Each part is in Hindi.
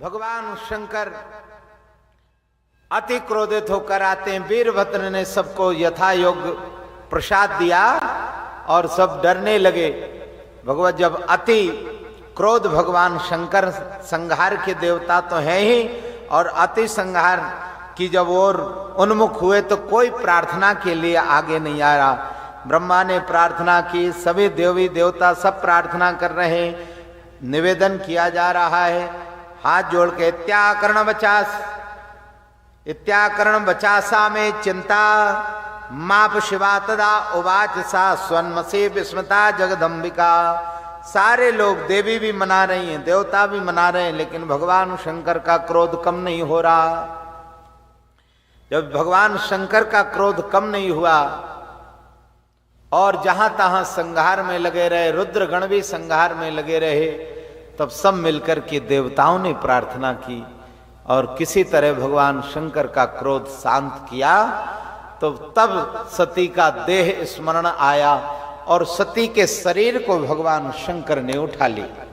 भगवान शंकर अति क्रोधित होकर आते हैं। वीरभद्र ने सबको यथा योग्य प्रसाद दिया और सब डरने लगे। भगवत जब अति क्रोध, भगवान शंकर संहार के देवता तो हैं ही, और अति संहार की जब ओर उन्मुख हुए तो कोई प्रार्थना के लिए आगे नहीं आ रहा। ब्रह्मा ने प्रार्थना की, सभी देवी देवता सब प्रार्थना कर रहे हैं, निवेदन किया जा रहा है हाथ जोड़ के, इत्याकरण बचासा में चिंता माप शिवा तदा उवाच सा स्वन्मसी विस्मता जगदम्बिका। सारे लोग, देवी भी मना रही हैं, देवता भी मना रहे हैं, लेकिन भगवान शंकर का क्रोध कम नहीं हो रहा। जब भगवान शंकर का क्रोध कम नहीं हुआ और जहां तहां संहार में लगे रहे, रुद्रगण भी संहार में लगे रहे, तब सब मिलकर के देवताओं ने प्रार्थना की और किसी तरह भगवान शंकर का क्रोध शांत किया। तो तब सती का देह स्मरण आया और सती के शरीर को भगवान शंकर ने उठा लिया।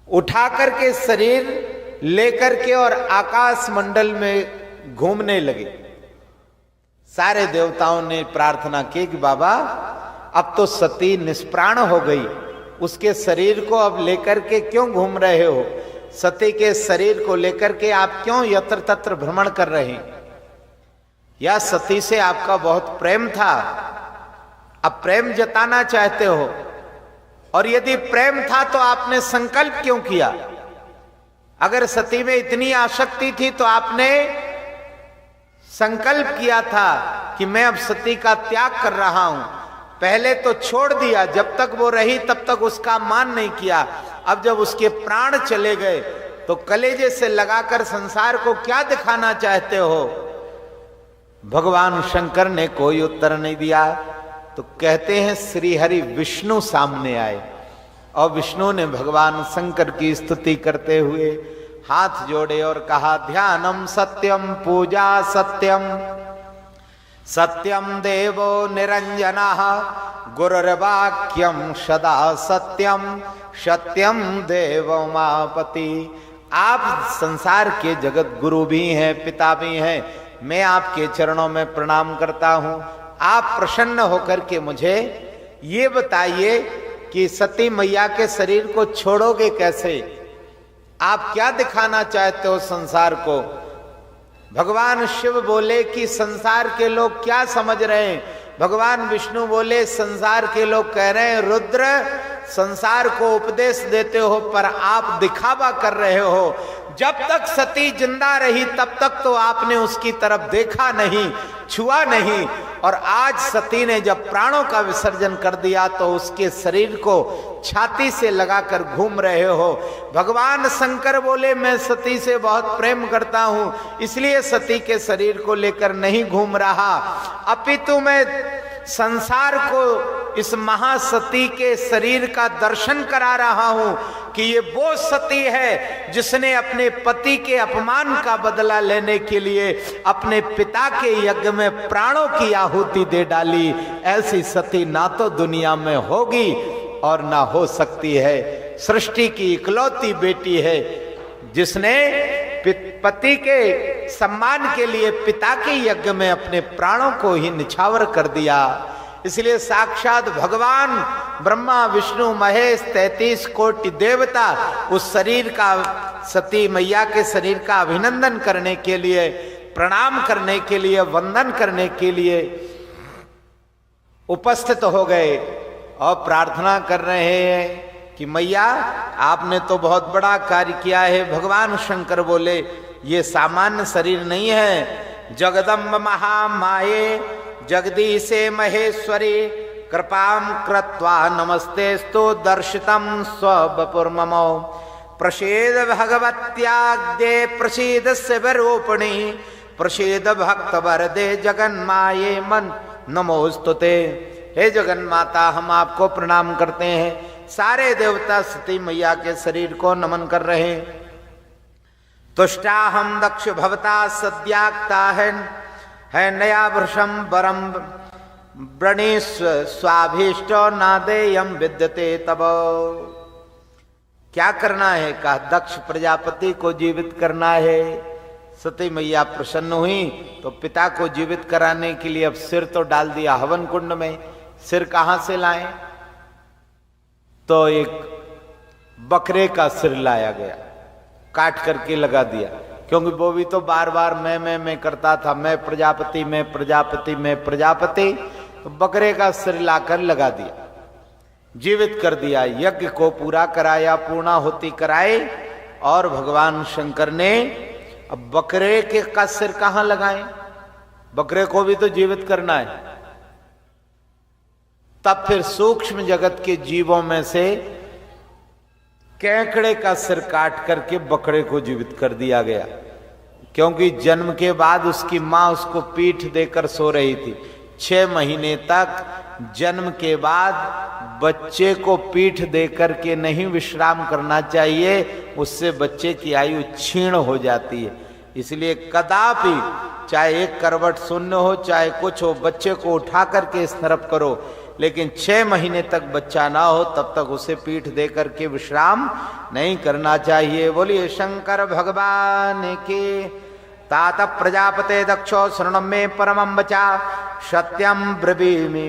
उठा करके शरीर लेकर के और आकाश मंडल में घूमने लगे। सारे देवताओं ने प्रार्थना की कि बाबा अब तो सती निष्प्राण हो गई, उसके शरीर को अब लेकर के क्यों घूम रहे हो? सती के शरीर को लेकर के आप क्यों यत्र तत्र भ्रमण कर रहे हैं? या सती से आपका बहुत प्रेम था, अब प्रेम जताना चाहते हो? और यदि प्रेम था तो आपने संकल्प क्यों किया? अगर सती में इतनी आसक्ति थी तो आपने संकल्प किया था कि मैं अब सती का त्याग कर रहा हूं। पहले तो छोड़ दिया, जब तक वो रही तब तक उसका मान नहीं किया। अब जब उसके प्राण चले गए तो कलेजे से लगाकर संसार को क्या दिखाना चाहते हो? भगवान शंकर ने कोई उत्तर नहीं दिया। तो कहते हैं श्री हरि विष्णु सामने आए और विष्णु ने भगवान शंकर की स्तुति करते हुए हाथ जोड़े और कहा, ध्यानम सत्यम पूजा सत्यम, सत्यम देवो निरंजनः, गुरुर्वाक्यम सदा सत्यम, सत्यम देवो मापति। आप संसार के जगत गुरु भी हैं, पिता भी हैं। मैं आपके चरणों में प्रणाम करता हूं। आप प्रसन्न होकर के मुझे ये बताइए कि सती मैया के शरीर को छोड़ोगे कैसे? आप क्या दिखाना चाहते हो संसार को? भगवान शिव बोले कि संसार के लोग क्या समझ रहे हैं? भगवान विष्णु बोले संसार के लोग कह रहे हैं रुद्र संसार को उपदेश देते हो पर आप दिखावा कर रहे हो। जब तक सती जिंदा रही तब तक तो आपने उसकी तरफ देखा नहीं, छुआ नहीं, और आज सती ने जब प्राणों का विसर्जन कर दिया तो उसके शरीर को छाती से लगाकर घूम रहे हो। भगवान शंकर बोले मैं सती से बहुत प्रेम करता हूं, इसलिए सती के शरीर को लेकर नहीं घूम रहा, अपितु मैं संसार को इस महासती के शरीर का दर्शन करा रहा हूं कि ये वो सती है जिसने अपने पति के अपमान का बदला लेने के लिए अपने पिता के यज्ञ में प्राणों की आहुति दे डाली। ऐसी सती ना तो दुनिया में होगी और ना हो सकती है। सृष्टि की इकलौती बेटी है जिसने पति के सम्मान के लिए पिता के यज्ञ में अपने प्राणों को ही निछावर कर दिया। इसलिए साक्षात भगवान ब्रह्मा विष्णु महेश 33 कोटि देवता उस शरीर का, सती मैया के शरीर का अभिनंदन करने के लिए, प्रणाम करने के लिए, वंदन करने के लिए उपस्थित हो गए और प्रार्थना कर रहे हैं कि मैया आपने तो बहुत बड़ा कार्य किया है। भगवान शंकर बोले ये सामान्य शरीर नहीं है, जगदम्ब महामाये जगदीशे महेश्वरी कृपाम कृत्वा नमस्तेस्तु दर्शितम स्वबपुर्ममो प्रसीद भगवत्याग्दे प्रसीद शिवरूपिणी प्रसीद भक्त वरदे जगन्माये मन नमोस्तुते। हे जगन्माता हम आपको प्रणाम करते हैं। सारे देवता सती मैया के शरीर को नमन कर रहे हैं। तुष्टा हम दक्ष भवता सद्याक्ता है नया वृषम वरम व्रणीस्व स्वाभीष्टो नादेयम विद्यते तब। क्या करना है? कहा दक्ष प्रजापति को जीवित करना है। सती मैया प्रसन्न हुई तो पिता को जीवित कराने के लिए अब सिर तो डाल दिया हवन कुंड में। सिर कहां से लाएं? तो एक बकरे का सिर लाया गया, काट करके लगा दिया, क्योंकि वो भी तो बार बार मैं करता था, मैं प्रजापति मैं प्रजापति मैं प्रजापति। तो बकरे का सिर लाकर लगा दिया, जीवित कर दिया, यज्ञ को पूरा कराया, पूर्णाहुति कराए। और भगवान शंकर ने अब बकरे के का सिर कहां लगाएं? बकरे को भी तो जीवित करना है। तब फिर सूक्ष्म जगत के जीवों में से केकड़े का सिर काट करके बकरे को जीवित कर दिया गया, क्योंकि जन्म के बाद उसकी मां उसको पीठ देकर सो रही थी। 6 महीने तक जन्म के बाद बच्चे को पीठ देकर के नहीं विश्राम करना चाहिए, उससे बच्चे की आयु क्षीण हो जाती है। इसलिए कदापि चाहे एक करवट शून्य हो चाहे कुछ हो, बच्चे को उठा करके स्नरप करो, लेकिन 6 महीने तक बच्चा ना हो तब तक उसे पीठ दे करके विश्राम नहीं करना चाहिए। बोलिए शंकर भगवान की। तात प्रजापते दक्षो शरणं मे परमं वचा सत्यं ब्रवीमि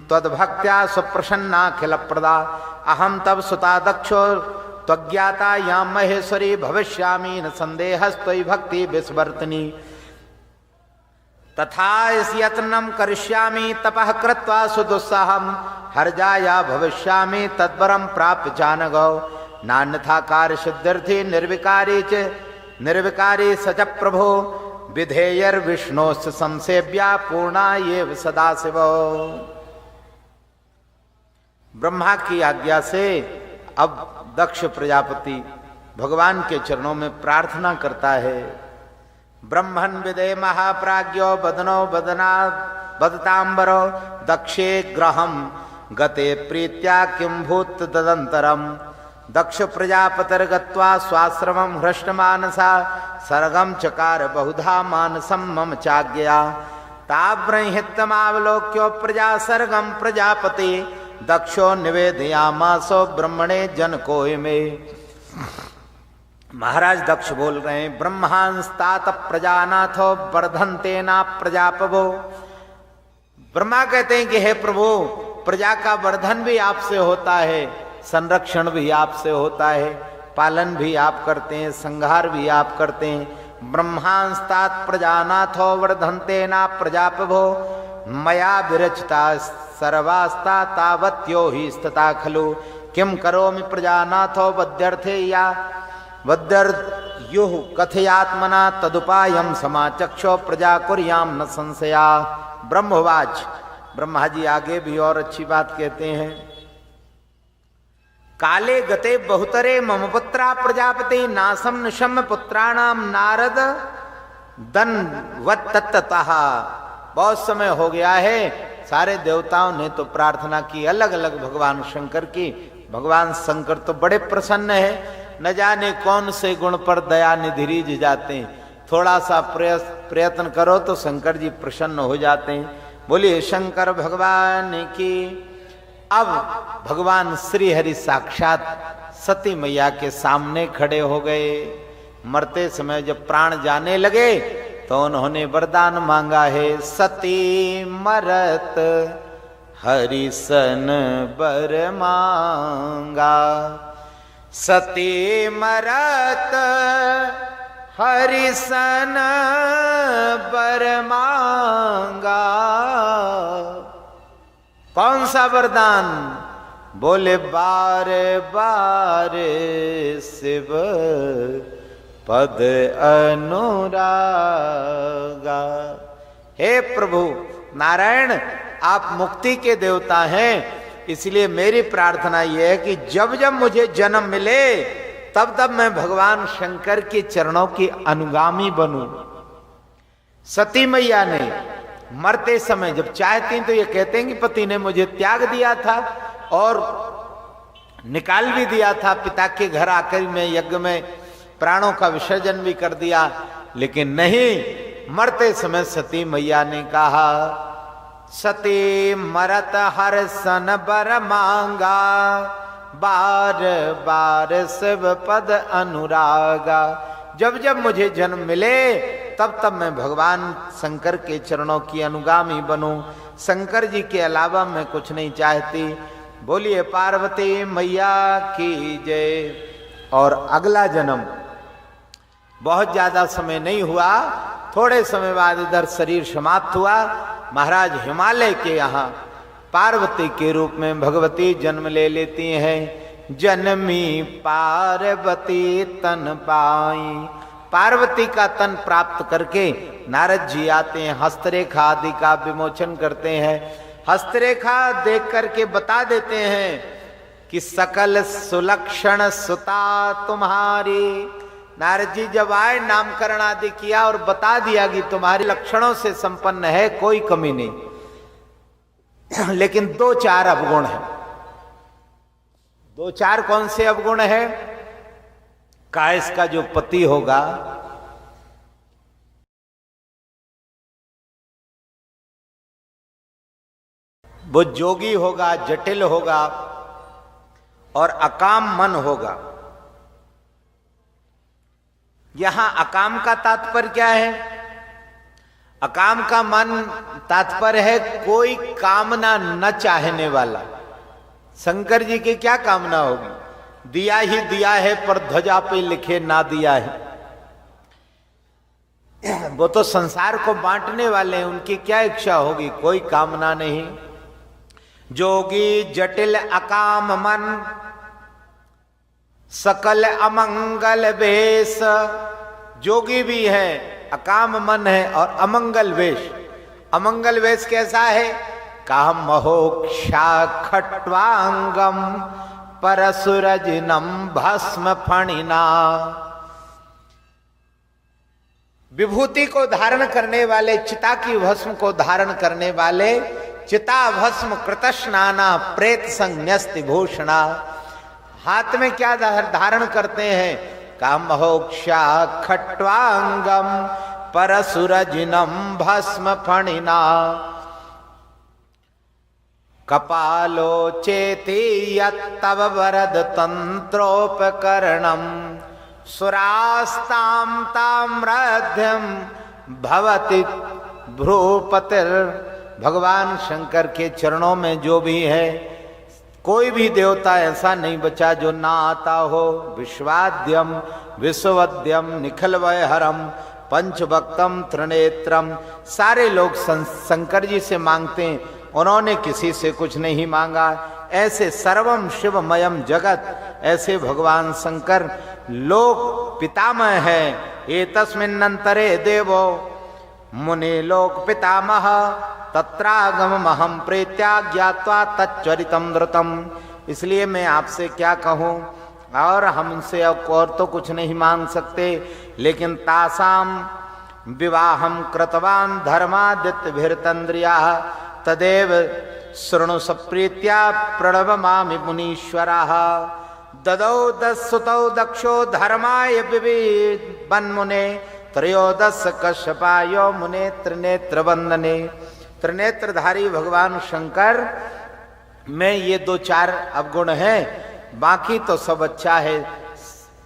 त्वद्भक्त्या सुप्रसन्नाखिल प्रदा अहम तब सुता दक्षो त्वज्ञाता यां महेश्वरी भविष्यामि न संदेहस्त्वयि भक्ति विस्वर्तनी तथा यत्नं करिष्यामि तपः कृत्वा सुदुस्साहं हर्जाया भविष्यामि तद्वरं प्राप्य जानगौ नान्यथा कार्य सिद्ध्यर्थी निर्विकारी सच प्रभो विधेयर विष्णोस्य संसेव्या पूर्णा ये सदाशिव। ब्रह्मा की आज्ञा से अब दक्ष प्रजापति भगवान के चरणों में प्रार्थना करता है। ब्रह्मन् विदे महाप्राज्ञो बदनो बदना बदतांबरो दक्षे ग्रहम गते प्रीत्या किं भूत तदंतरम दक्ष प्रजापतिर्गत्वा स्वाश्रमं हृष्टमानसा सर्गम चकार बहुधा मानसं मम चाज्ञया ताब्रहितमावलोक्यो प्रजा सर्गम प्रजापति दक्षो निवेदयामासो ब्रह्मणे जनको में। महाराज दक्ष बोल रहे हैं, ब्रह्मांस्तात प्रजानाथो वर्धनते ना प्रजापवो। ब्रह्मा कहते हैं कि हे प्रभु, प्रजा का वर्धन भी आपसे होता है, संरक्षण भी आपसे होता है, पालन भी आप करते हैं, संहार भी आप करते हैं। ब्रह्मांस्तात प्रजानाथो वर्धनते ना प्रजापवो मया विरचिता सर्वास्ता तावत्यो ही स्तता खलु किम करोमि प्रजानाथो वद्यर्थे या वद्यर्युः कथयात्मना तदुपायम समाचक्षो प्रजा कुर्याम न संशया। ब्रह्मवाच, ब्रह्मा जी आगे भी और अच्छी बात कहते हैं। काले गते बहुतरे मम पुत्रा प्रजापति नासम निशम पुत्राणाम नारद दन्वत्ततः। बहुत समय हो गया है, सारे देवताओं ने तो प्रार्थना की अलग अलग भगवान शंकर की। भगवान शंकर तो बड़े प्रसन्न है, न जाने कौन से गुण पर दया निधि जाते हैं। थोड़ा सा प्रयत्न करो तो शंकर जी प्रसन्न हो जाते हैं। बोलिए शंकर भगवान की। अब भगवान श्री हरि साक्षात सती मैया के सामने खड़े हो गए। मरते समय जब प्राण जाने लगे तो उन्होंने वरदान मांगा है, सती मरत हरिसन बर मांगा, सती मरत हरिसन बर मांगा। कौन सा वरदान? बोले बार बार शिव पद अनुरागा। हे प्रभु नारायण, आप मुक्ति के देवता हैं, इसलिए मेरी प्रार्थना यह है कि जब जब मुझे जन्म मिले तब तब मैं भगवान शंकर के चरणों की अनुगामी बनूं। सती मैया ने मरते समय जब चाहती तो ये कहते हैं कि पति ने मुझे त्याग दिया था और निकाल भी दिया था, पिता के घर आकर मैं यज्ञ में प्राणों का विसर्जन भी कर दिया, लेकिन नहीं, मरते समय सती मैया ने कहा, सती मरत हर सन बर मांगा, बार बार शिव पद अनुरागा। जब जब मुझे जन्म मिले तब तब मैं भगवान शंकर के चरणों की अनुगामी बनूं। शंकर जी के अलावा मैं कुछ नहीं चाहती। बोलिए पार्वती मैया की जय। और अगला जन्म बहुत ज्यादा समय नहीं हुआ, थोड़े समय बाद इधर शरीर समाप्त हुआ। महाराज हिमालय के यहाँ पार्वती के रूप में भगवती जन्म ले लेती हैं। जन्मी पार्वती तन पाई। पार्वती का तन प्राप्त करके नारद जी आते हैं, हस्तरेखा आदि का विमोचन करते हैं। हस्तरेखा देख करके बता देते हैं कि सकल सुलक्षण सुता तुम्हारी। नारद जी जब आए नामकरण आदि किया और बता दिया कि तुम्हारे लक्षणों से संपन्न है, कोई कमी नहीं। लेकिन 2-4 अवगुण है। 2-4 कौन से अवगुण है? कायस का जो पति होगा वो जोगी होगा, जटिल होगा और अकाम मन होगा। यहां अकाम का तात्पर्य क्या है? अकाम का मन तात्पर्य है कोई कामना न चाहने वाला। शंकर जी की क्या कामना होगी? दिया ही दिया है पर ध्वजा पे लिखे ना दिया है। वो तो संसार को बांटने वाले हैं, उनकी क्या इच्छा होगी? कोई कामना नहीं। जोगी जटिल अकाम मन सकल अमंगल वेश। जोगी भी है, अकाम मन है और अमंगल वेश। अमंगल वेश कैसा है? काम मोक्षा खट्वांगम परसुरजनम भस्म फणिना। विभूति को धारण करने वाले, चिता की भस्म को धारण करने वाले, चिता भस्म कृतस्नाना प्रेत संन्यस्ति भूषणा। हाथ में क्या धारण करते हैं? कामोक्षा खट्वांगम परसुरजनम भस्म फणिना। कपालो चेति यत्तव वरद तंत्रोपकरणम सुरास्ताम ताम्रध्यम भवति भ्रूपतिर। भगवान शंकर के चरणों में जो भी है, कोई भी देवता ऐसा नहीं बचा जो ना आता हो। विश्वाद्यम विश्ववद्यम निखिलवयहरम पंचभक्तम त्रिनेत्रम। सारे लोग शंकर जी से मांगते हैं, उन्होंने किसी से कुछ नहीं मांगा। ऐसे सर्वम शिवमयम जगत, ऐसे भगवान शंकर लोक पितामह है। एतस्मिन्नंतरे देवो मुनि लोक पितामह तत्रागमहम प्रेत्या ज्ञात्वा तच्चरितम द्रुतम। इसलिए मैं आपसे क्या कहूँ, और हमसे और तो कुछ नहीं मांग सकते, लेकिन तासाम विवाहम कृतवान धर्मादित्यभिर्तन्द्रिया तदेव शृणु सप्रीत्या प्रणवमामि मुनीश्वराः। ददौ दस्सुतौ दक्षो धर्माय विविबन्मुने त्रयोदश कश्यपायो मुने त्रिनेत्र वंदने। त्रिनेत्रधारी भगवान शंकर में ये 2-4 अवगुण हैं, बाकी तो सब अच्छा है।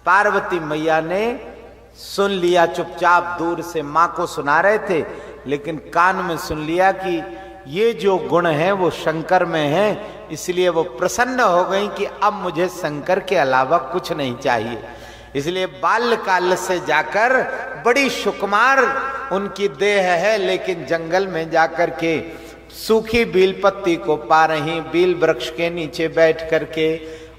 पार्वती मैया ने सुन लिया, चुपचाप दूर से माँ को सुना रहे थे, लेकिन कान में सुन लिया कि ये जो गुण है वो शंकर में है। इसलिए वो प्रसन्न हो गई कि अब मुझे शंकर के अलावा कुछ नहीं चाहिए। इसलिए बाल्यकाल से जाकर बड़ी सुकुमार उनकी देह है, लेकिन जंगल में जाकर के सूखी बील पत्ती को पा रही, बील वृक्ष के नीचे बैठ करके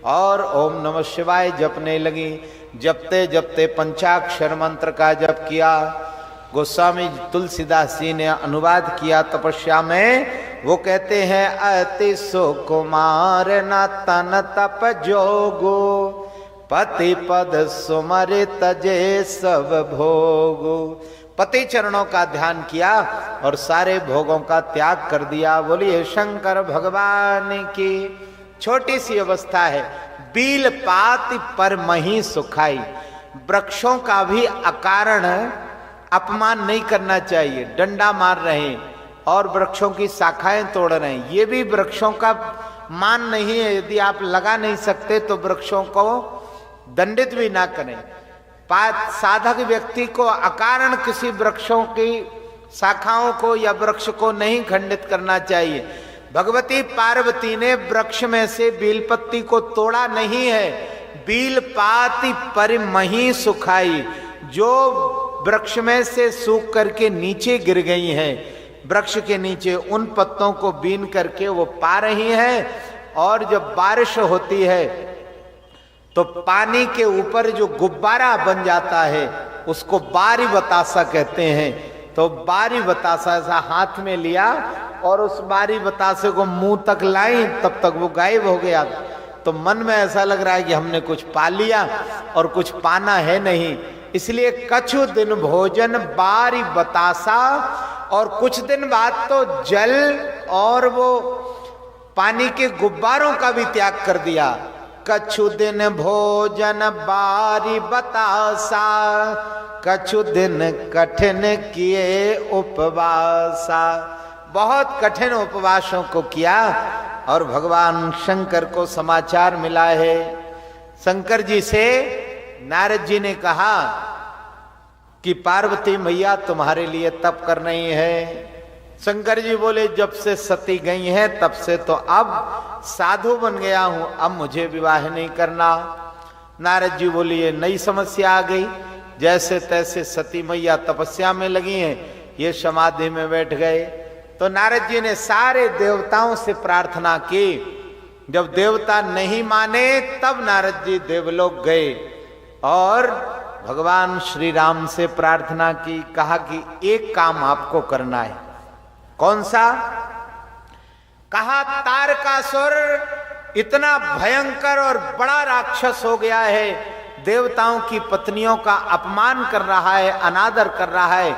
और ओम नमः शिवाय जपने लगी। जपते जपते पंचाक्षर मंत्र का जप किया। गोस्वामी तुलसीदास जी ने अनुवाद किया तपस्या में। वो कहते हैं अति सुकुमार न तन तप जोगो पति पद सुमरित जे सब भोगो। पति चरणों का ध्यान किया और सारे भोगों का त्याग कर दिया। बोलिए शंकर भगवान की। छोटी सी अवस्था है। बील पात पर मही सुखाई। वृक्षों का भी अकारण अपमान नहीं करना चाहिए। डंडा मार रहे हैं और वृक्षों की शाखाएं तोड़ रहे हैं, ये भी वृक्षों का मान नहीं है, यदि आप लगा नहीं सकते तो वृक्षों को दंडित भी ना करें। साधक व्यक्ति को अकारण किसी वृक्षों की शाखाओं को या वृक्ष को नहीं खंडित करना चाहिए। भगवती पार्वती ने वृक्ष में से बीलपत्ती को तोड़ा नहीं है, बील पाती पर मही सुखाई, जो वृक्ष में से सूख करके नीचे गिर गई हैं, वृक्ष के नीचे उन पत्तों को बीन करके वो पा रही हैं। और जब बारिश होती है तो पानी के ऊपर जो गुब्बारा बन जाता है उसको बारी बतासा कहते हैं। तो बारी बतासा ऐसा हाथ में लिया और उस बारी बतासे को मुंह तक लाई, तब तक वो गायब हो गया। तो मन में ऐसा लग रहा है कि हमने कुछ पा लिया और कुछ पाना है नहीं। इसलिए कछु दिन भोजन बारी बतासा, और कुछ दिन बाद तो जल और वो पानी के गुब्बारों का भी त्याग कर दिया। कछु दिन भोजन बारी बतासा, कछु दिन कठिन किए उपवासा। बहुत कठिन उपवासों को किया और भगवान शंकर को समाचार मिला है। शंकर जी से नारद जी ने कहा कि पार्वती मैया तुम्हारे लिए तप कर रही है। शंकर जी बोले जब से सती गई हैं तब से तो अब साधु बन गया हूं, अब मुझे विवाह नहीं करना। नारद जी बोले ये नई समस्या आ गई। जैसे तैसे सती मैया तपस्या में लगी हैं, ये समाधि में बैठ गए। तो नारद जी ने सारे देवताओं से प्रार्थना की। जब देवता नहीं माने तब नारद जी देवलोक गए और भगवान श्री राम से प्रार्थना की। कहा कि एक काम आपको करना है। कौन सा? कहा तारकासुर इतना भयंकर और बड़ा राक्षस हो गया है, देवताओं की पत्नियों का अपमान कर रहा है, अनादर कर रहा है।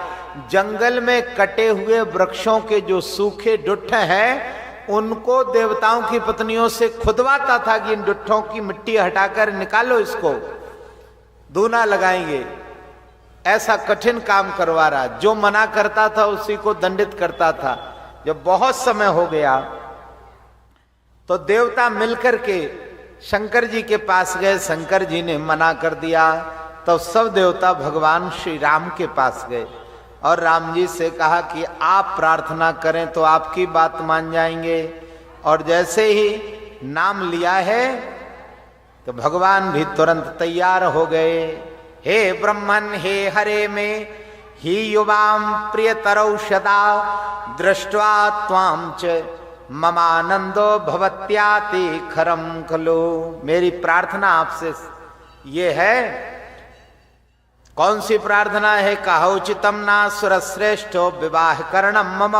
जंगल में कटे हुए वृक्षों के जो सूखे डुट्ठ हैं उनको देवताओं की पत्नियों से खुदवाता था कि इन डुट्ठों की मिट्टी हटाकर निकालो, इसको दूना लगाएंगे। ऐसा कठिन काम करवा रहा। जो मना करता था उसी को दंडित करता था। जब बहुत समय हो गया तो देवता मिलकर के शंकर जी के पास गए। शंकर जी ने मना कर दिया तो सब देवता भगवान श्री राम के पास गए और राम जी से कहा कि आप प्रार्थना करें तो आपकी बात मान जाएंगे। और जैसे ही नाम लिया है तो भगवान भी तुरंत तैयार हो गए। हे ब्रह्मन हे हरे में ही युवाम प्रियतरौ सदा, दृष्ट्वा त्वाम च ममानंदो भवत्याति खरम खलो। मेरी प्रार्थना आपसे ये है। कौन सी प्रार्थना है? कहोचितम ना सुरश्रेष्ठो विवाह करणम मम,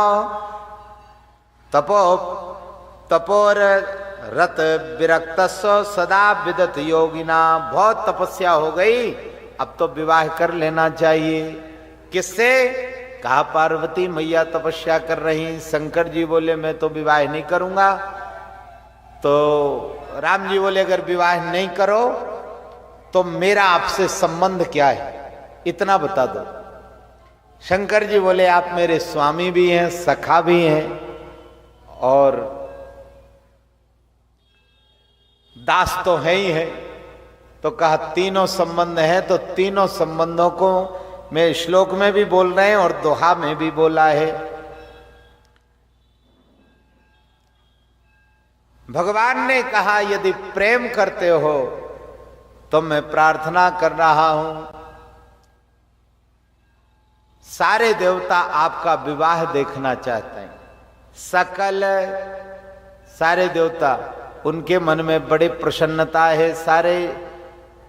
तपोर रत विरक्तस्व सदा विदत योगिना। बहुत तपस्या हो गई, अब तो विवाह कर लेना चाहिए। किससे? कहा पार्वती मैया तपस्या कर रही। शंकर जी बोले मैं तो विवाह नहीं करूंगा। तो राम जी बोले अगर विवाह नहीं करो तो मेरा आपसे संबंध क्या है, इतना बता दो। शंकर जी बोले आप मेरे स्वामी भी हैं, सखा भी हैं और दास तो है ही है। तो कहा तीनों संबंध है। तो तीनों संबंधों को मैं श्लोक में भी बोल रहे हैं और दोहा में भी बोला है। भगवान ने कहा यदि प्रेम करते हो तो मैं प्रार्थना कर रहा हूं, सारे देवता आपका विवाह देखना चाहते हैं। सारे देवता, उनके मन में बड़ी प्रसन्नता है। सारे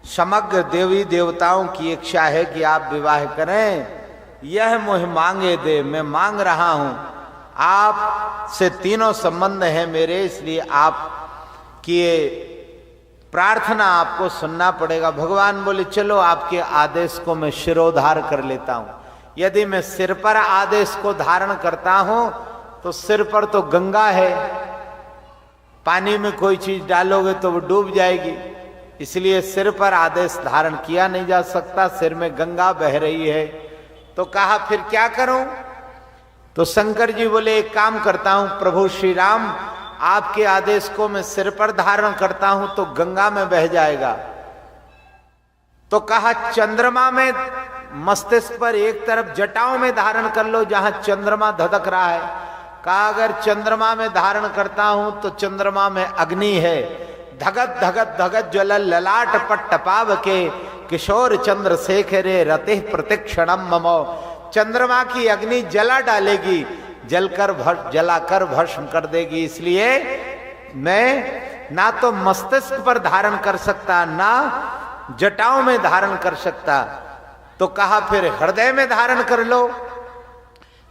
समग्र देवी देवताओं की इच्छा है कि आप विवाह करें। यह मुझे मांगे दे, मैं मांग रहा हूं। आप से तीनों संबंध है मेरे, इसलिए आप किए प्रार्थना आपको सुनना पड़ेगा। भगवान बोले चलो आपके आदेश को मैं शिरोधार कर लेता हूं। यदि मैं सिर पर आदेश को धारण करता हूं तो सिर पर तो गंगा है, पानी में कोई चीज डालोगे तो वो डूब जाएगी, इसलिए सिर पर आदेश धारण किया नहीं जा सकता। सिर में गंगा बह रही है। तो कहा फिर क्या करूं? तो शंकर जी बोले एक काम करता हूं, प्रभु श्री राम आपके आदेश को मैं सिर पर धारण करता हूं तो गंगा में बह जाएगा। तो कहा चंद्रमा में मस्तिष्क पर एक तरफ जटाओं में धारण कर लो जहां चंद्रमा धधक रहा है। कहा अगर चंद्रमा में धारण करता हूं तो चंद्रमा में अग्नि है, धगत धगत धगत ज्वल ललाट पट टपाव के किशोर चंद्र शेखरे रते प्रतिक्षणम ममो। चंद्रमा की अग्नि जला डालेगी, जलाकर भस्म कर देगी। इसलिए मैं ना तो मस्तिष्क पर धारण कर सकता, ना जटाओं में धारण कर सकता। तो कहा फिर हृदय में धारण कर लो।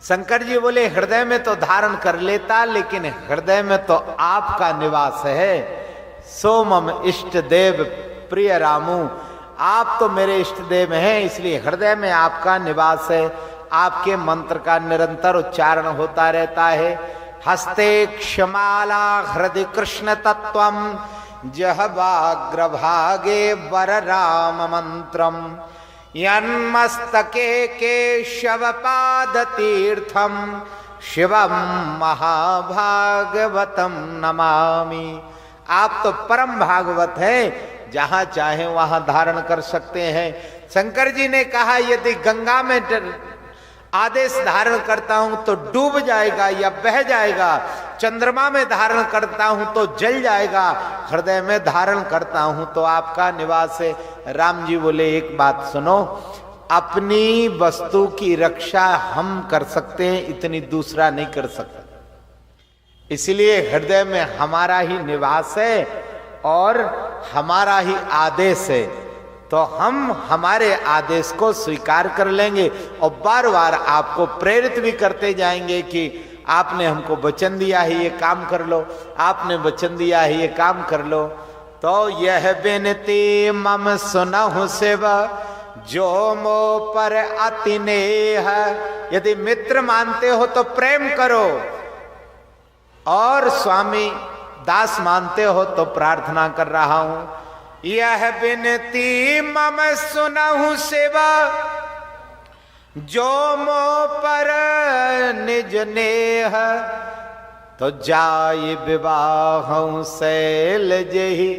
शंकर जी बोले हृदय में तो धारण कर लेता, लेकिन हृदय में तो आपका निवास है। सोमम इष्ट देव प्रिय रामू, आप तो मेरे इष्ट देव हैं, इसलिए हृदय में आपका निवास है। आपके मंत्र का निरंतर उच्चारण होता रहता है। हस्ते क्षमाला हृदय कृष्ण तत्वम जहवाग्रभागे वर राम मंत्रम यन्मस्तके केशवपाद तीर्थम शिवम महाभागवतम नमामि। आप तो परम भागवत हैं, जहां चाहे वहां धारण कर सकते हैं। शंकर जी ने कहा यदि गंगा में आदेश धारण करता हूं तो डूब जाएगा या बह जाएगा, चंद्रमा में धारण करता हूं तो जल जाएगा, हृदय में धारण करता हूं तो आपका निवास है। राम जी बोले एक बात सुनो, अपनी वस्तु की रक्षा हम कर सकते हैं, इतनी दूसरा नहीं कर सकता। इसलिए हृदय में हमारा ही निवास है और हमारा ही आदेश है, तो हम हमारे आदेश को स्वीकार कर लेंगे और बार बार आपको प्रेरित भी करते जाएंगे कि आपने हमको वचन दिया है ये काम कर लो, आपने वचन दिया है ये काम कर लो। तो यह बिनती मम सुनहु शिव जो मो पर अति नेह। यदि मित्र मानते हो तो प्रेम करो, और स्वामी दास मानते हो तो प्रार्थना कर रहा हूं। यह बिनती मम सुनहु शिव जो मो पर निज नेह। तो जाय विवाह शैल जही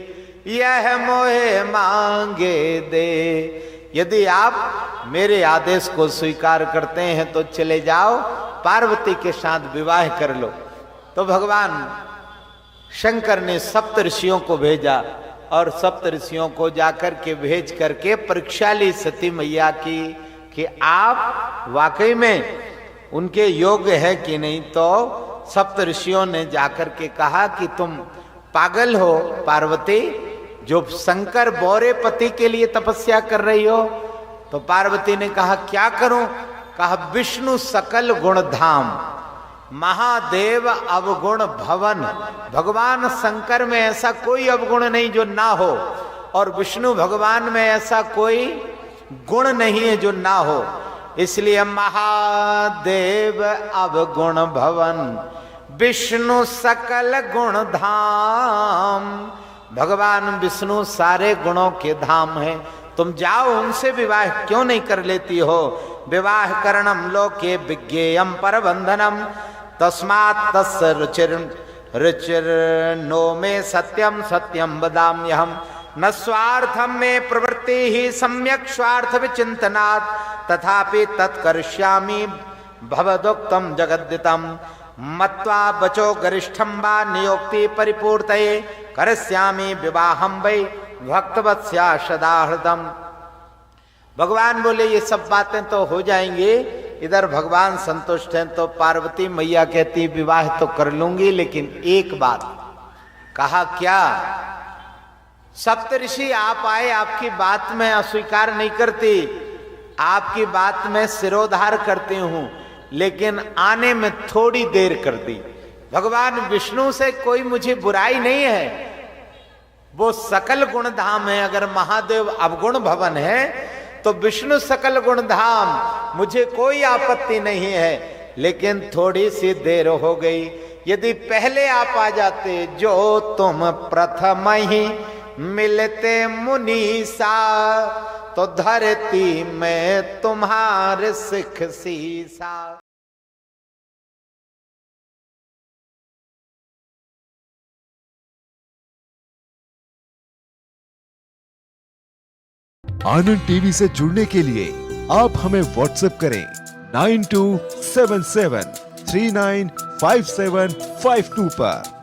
यह मोहे मांगे दे। यदि आप मेरे आदेश को स्वीकार करते हैं तो चले जाओ पार्वती के साथ विवाह कर लो। तो भगवान शंकर ने सप्त ऋषियों को भेजा और सप्त ऋषियों को जाकर के भेज करके परीक्षा ली सती मैया की कि आप वाकई में उनके योग्य है कि नहीं। तो सप्त ऋषियों ने जाकर के कहा कि तुम पागल हो पार्वती, जो शंकर बौरे पति के लिए तपस्या कर रही हो। तो पार्वती ने कहा क्या करूं? कहा विष्णु सकल गुण धाम, महादेव अवगुण भवन। भगवान शंकर में ऐसा कोई अवगुण नहीं जो ना हो, और विष्णु भगवान में ऐसा कोई गुण नहीं है जो ना हो। इसलिए महादेव अवगुण भवन विष्णु सकल गुण धाम। भगवान विष्णु सारे गुणों के धाम है। तुम जाओ उनसे विवाह क्यों नहीं कर लेती हो? विवाह करणम लोके विज्ञेयम परबंधनम तस्मात् तस्य रुचिर नो में सत्यम सत्यम वदाम्यहम् न स्वार्थम में प्रवृत्ति ही सम्यक स्वार्थ विचिंतनात् तथापि तत्करिष्यामि भवदुक्तम जगद्दितम मत्वा बचो गरिष्ठम वा नियोक्ति परिपूर्तये करिष्यामि विवाहम वै भक्तवत्स्या सदा हृदम। भगवान बोले ये सब बातें तो हो जाएंगी। इधर भगवान संतुष्ट हैं तो पार्वती मैया कहती विवाह तो कर लूंगी, लेकिन एक बात। कहा क्या? सप्तऋषि आप आए, आपकी बात में अस्वीकार नहीं करती, आपकी बात में सिरोधार करती हूं, लेकिन आने में थोड़ी देर कर दी। भगवान विष्णु से कोई मुझे बुराई नहीं है, वो सकल गुण धाम है। अगर महादेव अवगुण भवन है तो विष्णु सकल गुण धाम, मुझे कोई आपत्ति नहीं है, लेकिन थोड़ी सी देर हो गई। यदि पहले आप आ जाते, जो तुम प्रथम ही मिलते मुनीसा, तो धरती में तुम्हारे सिख सीसा। आनंद टीवी से जुड़ने के लिए आप हमें व्हाट्सएप करें 9277395752 पर।